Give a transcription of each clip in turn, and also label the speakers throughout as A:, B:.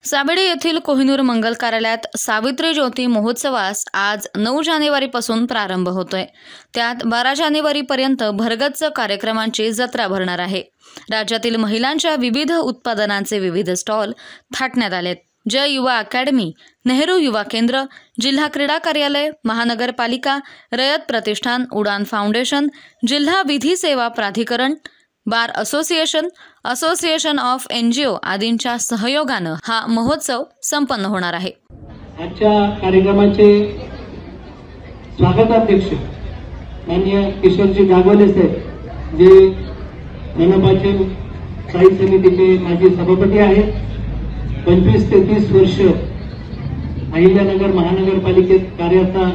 A: सावेडी येथील कोहिनूर मंगल कार्यालयात सावित्री ज्योती महोत्सवास आज 9 जानेवारीपासून प्रारंभ होतोय। त्यात 12 जानेवारीपर्यंत भरगच्च कार्यक्रमांची जत्रा भरणार आहे। राज्यातील महिलांच्या विविध उत्पादनांचे विविध स्टॉल थाटण्यात आलेत। जय युवा अकॅडमी, नेहरू युवा केंद्र, जिल्हा क्रीडा कार्यालय, महानगरपालिका, रयत प्रतिष्ठान, उडान फाउंडेशन, जिल्हा विधी सेवा प्राधिकरण, बार असोसिएशन ऑफ NGO आदींच्या सहयोगाने हा महोत्सव संपन्न होणार आहे।
B: आजच्या कार्यक्रमाचे स्वागताध्यक्ष माननीय किशोरजी गागवले साहेब, जे मनपाचे स्थायी समितीचे माजी सभापती आहेत। 25 ते 30 वर्ष अहिल्यानगर महानगरपालिकेत कार्याचा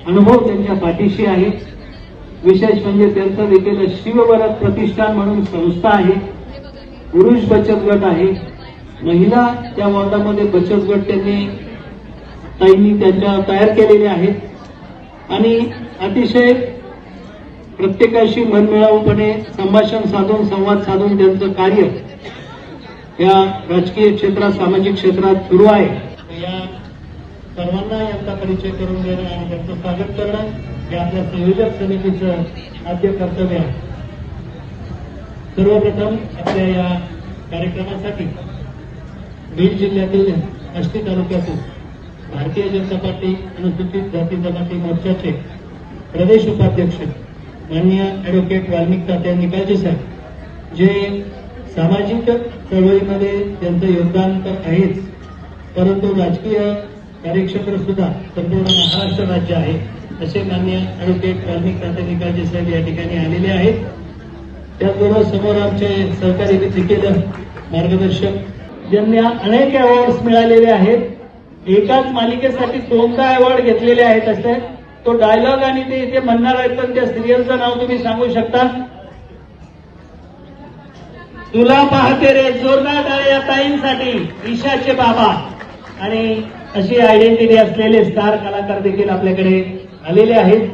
B: अनुभव त्यांच्या पाठीशी आहे। विशेष म्हणजे त्यांचं देखील शिवभरत प्रतिष्ठान म्हणून संस्था आहे, पुरुष बचत गट आहे, महिला त्या वॉर्डामध्ये बचत गट ताईंनी त्यांच्या तयार केलेले आहेत आणि अतिशय प्रत्येकाशी मनमिळावूपणे संभाषण साधून संवाद साधून त्यांचं कार्य या राजकीय क्षेत्रात सामाजिक क्षेत्रात सुरू आहे। या सर्वांना यांचा परिचय करून देणं आणि त्यांचं स्वागत करणं हे आपल्या संयोजक समितीचं आद्य कर्तव्य आहे। सर्वप्रथम आपल्या या कार्यक्रमासाठी बीड जिल्ह्यातील आष्टी तालुक्यातून भारतीय जनता पार्टी अनुसूचित जाती जमाती मोर्चाचे प्रदेश उपाध्यक्ष माननीय ॲडव्होकेट वाल्मिक तात्या निकाळजे साहेब, जे सामाजिक चळवळीमध्ये त्यांचं योगदान तर आहेच, परंतु राजकीय कार्यक्षेत्र सुद्धा संपूर्ण महाराष्ट्र राज्य आहे, असे माननीय ॲडव्होकेट वाल्मिक तात्या निकाळजे साहेब या ठिकाणी आलेले आहेत। त्याचबरोबर समोर आमचे सहकारी देखील मार्गदर्शक, ज्यांना अनेक अवॉर्ड्स मिळालेले आहेत। एकाच मालिकेसाठी 2दा अवॉर्ड घेतलेले आहेत। असे तो डायलॉग आणि ते इथे म्हणणार आहेत, पण त्या सिरियलचं नाव तुम्ही सांगू शकता? तुला पाहते रे, जोरदार टाळ्या ताईंसाठी, ईशाचे बाबा। आणि अशी आयडेंटिटी असलेले स्टार कलाकार देखील आपल्याकडे आलेले आहेत।